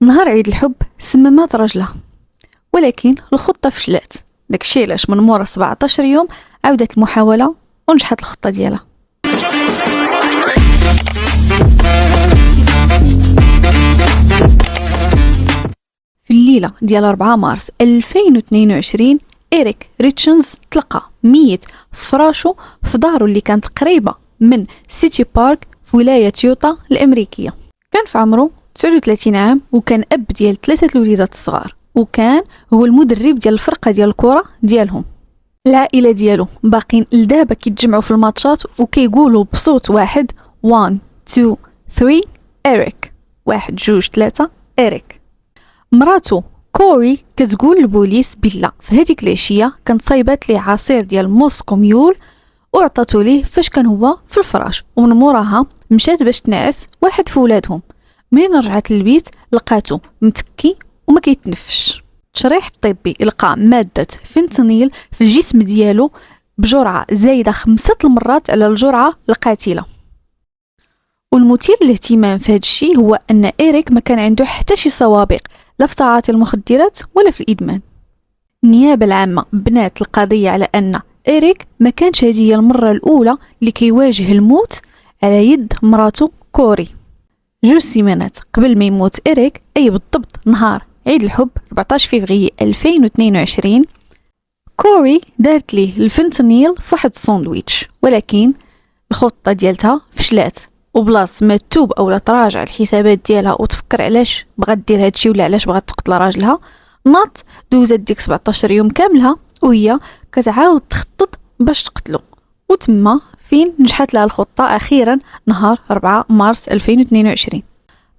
نهار عيد الحب سممات راجلها، ولكن الخطة فشلات. داكشي علاش من مورا 17 يوم عاودت المحاولة ونجحت الخطة ديالها. في الليلة ديال 4 مارس 2022 إريك ريتشنز تلقى ميت في فراشو في دارو اللي كانت قريبة من سيتي بارك في ولاية يوتا الأمريكية. كان في عمره 39 عام وكان أب ديال 3 الوليدات الصغار، وكان هو المدرب ديال الفرقة ديال الكرة ديالهم. العائلة ديالو باقين لدابا كيتجمعوا في الماتشات وكيقولوا بصوت واحد 1 2 3 إريك، 1 2 3 إريك. مراتو كوري كتقول للبوليس بلا في هذيك العشيه كانت صايبات ليه عصير ديال موسكو ميول وعطاتو ليه فاش كان هو في الفراش، ومن موراها مشات باش تنعس واحد في ولادهم. منين رجعت للبيت لقاتو متكي وما كيتنفش. التشريح الطبي لقى ماده فينتانيل في الجسم ديالو بجرعه زايده 5 المرات على الجرعه القاتله. والمثير للاهتمام في هذا الشيء هو ان إريك ما كان عنده حتى شي سوابق لا في تعاطي المخدرات ولا في الإدمان. النيابة العامة بنات القضية على أن إريك ما كانش هذه هي المرة الأولى اللي كيواجه الموت على يد مراته كوري. 2 سيمانات قبل ما يموت إريك، أي بالضبط نهار عيد الحب 14 فبراير 2022، كوري دارت ليه الفنتانيل في واحد الساندويتش، ولكن الخطة ديالتها فشلات. وبلاص ما تتوب اولا تراجع الحسابات ديالها وتفكر علاش بغات دير هادشي ولا علاش بغات تقتل راجلها، ناط دوزت ديك 17 يوم كاملها وهي كتعاود تخطط باش تقتلو. وتما فين نجحت لها الخطة أخيرا نهار 4 مارس 2022.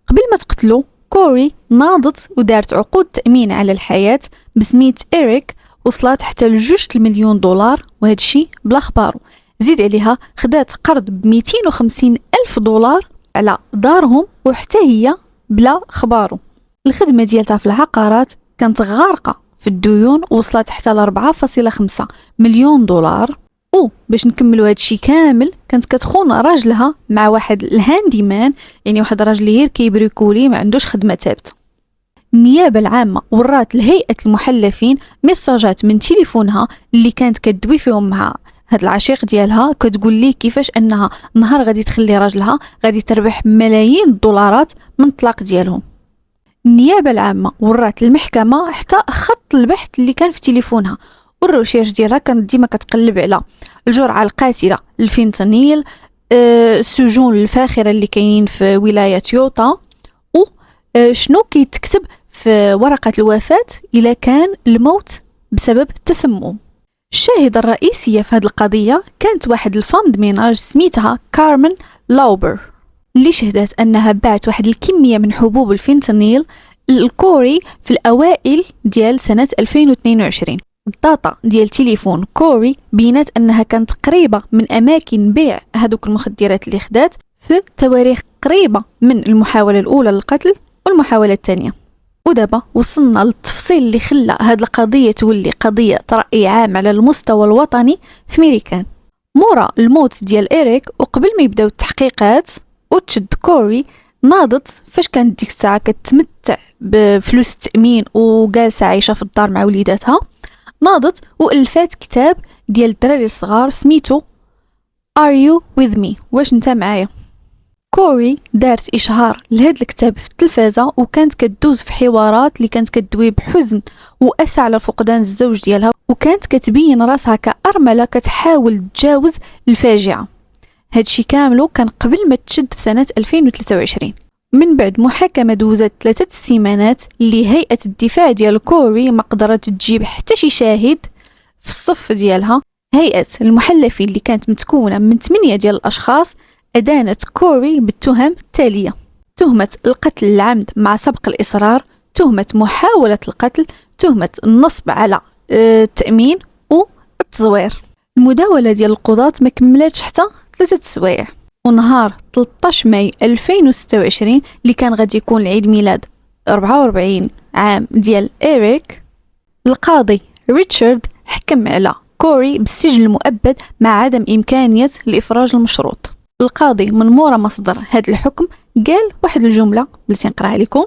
قبل ما تقتلو كوري ناضت ودارت عقود تأمين على الحياة بسمية إريك وصلت حتى ل2 مليون دولار، وهادشي بلا خبارو. زيد عليها خدات قرض ب250 ألف دولار على دارهم وحتى هي بلا خبارو. الخدمة ديالتها في العقارات كانت غارقة في الديون وصلت حتى ل 4.5 مليون دولار. باش نكملوا هادشي كامل كانت كتخون راجلها مع واحد الهانديمان، يعني واحد راجل غير كيبريكولي ما عندوش خدمة ثابتة. النيابة العامة ورات لهيئة المحلفين ميساجات من تليفونها اللي كانت كتدوي فيهم مع هاد العشيق ديالها، كتقول ليه كيفاش انها نهار غادي تخلي راجلها غادي تربح ملايين الدولارات من الطلاق ديالهم. النيابة العامة ورات المحكمة حتى خط البحث اللي كان في تليفونها، والروشيرش ديالها كانت ديما كتقلب على الجرعة القاتلة الفينتانيل، السجون الفاخرة اللي كاينين في ولاية يوتا، وشنو كيتكتب في ورقة الوفاة إلا كان الموت بسبب التسمم. الشاهدة الرئيسية في هذه القضية كانت واحد الفامد ميناج سميتها كارمن لاوبر، اللي شهدت أنها باعت واحد الكمية من حبوب الفينتانيل الكوري في الأوائل ديال سنة 2022. الداتا ديال تليفون كوري بينات أنها كانت قريبة من أماكن بيع هذوك المخدرات اللي خدات في تواريخ قريبة من المحاولة الأولى للقتل والمحاولة الثانية. ودابا وصلنا للتفصيل اللي خلى هاد القضية تولي قضية رأي عام على المستوى الوطني في ميريكان. مورا الموت ديال إريك وقبل ما يبداو التحقيقات وتشد كوري ناضت فاش كانت ديك الساعة كتمتع بفلوس التأمين وجالسة عايشة في الدار مع وليداتها، ناضت وألفات كتاب ديال الدراري الصغار سميتو Are you with me؟ واش نتا معايا؟ كوري دارت إشهار لهذا الكتاب في التلفازة وكانت كتدوز في حوارات اللي كانت كتدوي بحزن وأسى على فقدان الزوج ديالها، وكانت كتبين راسها كأرملة كتحاول تجاوز الفاجعة. هادشي كاملو كان قبل ما تشد في سنة 2023. من بعد محاكمة دوزت 3 سيمانات اللي هيئة الدفاع ديال كوري ما قدرت تجيب حتى شي شاهد في الصف ديالها. هيئة المحلفين اللي كانت متكونة من 8 ديال الأشخاص أدانت كوري بالتهم التالية: تهمة القتل العمد مع سبق الإصرار، تهمة محاولة القتل، تهمة النصب على التأمين والتزوير. المداولة ديال القضاة ما كملتش حتى 3 سوايع، ونهار 13 ماي 2026 اللي كان غادي يكون العيد ميلاد 44 عام ديال إريك، القاضي ريتشارد حكم على كوري بالسجن المؤبد مع عدم إمكانية الإفراج المشروط. القاضي من مورا مصدر هذا الحكم قال واحد الجملة اللي سنقراها لكم: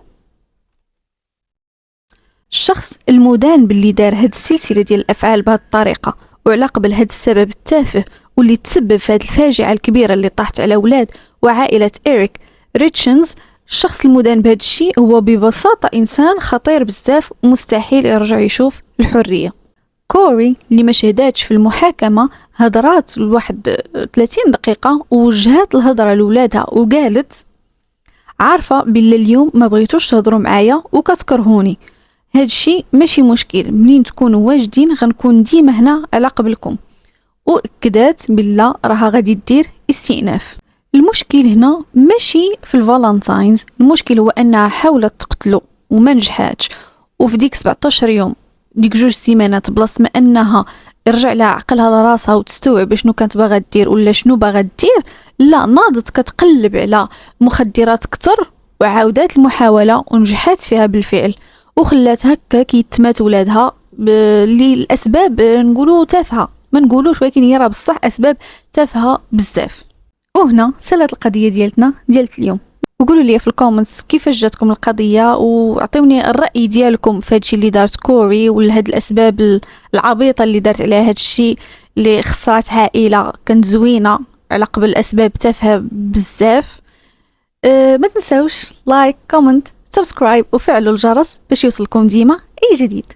الشخص المدان باللي دار هاد السلسله ديال الافعال بهاد الطريقه وعلى قبل هاد السبب التافه واللي تسبب في هاد الفاجعه الكبيره اللي طاحت على اولاد وعائله إريك ريتشنز، الشخص المدان بهذا الشيء هو ببساطة إنسان خطير بزاف ومستحيل يرجع يشوف الحرية. كوري اللي ما شهداتش في المحاكمة هضرات لواحد 30 دقيقة ووجهات الهضرة لولادها وقالت عارفة بالله اليوم ما بغيتوش تهضروا معايا وكتكرهوني، هاد الشيء ماشي مشكل، منين تكونوا واجدين غنكون ديما هنا على قبلكم، وأكدات بالله راها غادي دير استئناف. المشكل هنا ماشي في الفالنتاينز، المشكل هو انها حاولت تقتله وما نجحاتش، وفي ديك 17 يوم ديك 2 سيمانات بلاص ما انها يرجع لها عقلها لراسها وتستوعب شنو كانت باغا دير ولا شنو باغا دير، لا ناضت كتقلب على مخدرات كتر وعاودات المحاولة ونجحات فيها بالفعل وخلات هكا كيتمات ولادها للاسباب نقولوا تافهه، ما نقولوش ولكن هي راه بصح اسباب تافهه بزاف. وهنا سالت القضيه ديالتنا ديالت اليوم. وقولوا لي في الكومنتس كيفاش جاتكم القضيه واعطيوني الراي ديالكم في هادشي اللي دارت كوري ولا هاد الاسباب العبيطه اللي دارت عليها هادشي اللي خسرت عائله كانت زوينه على قبل اسباب تافهه بزاف. ما تنساوش لايك كومنت سبسكرايب وفعلوا الجرس باش يوصلكم ديما اي جديد.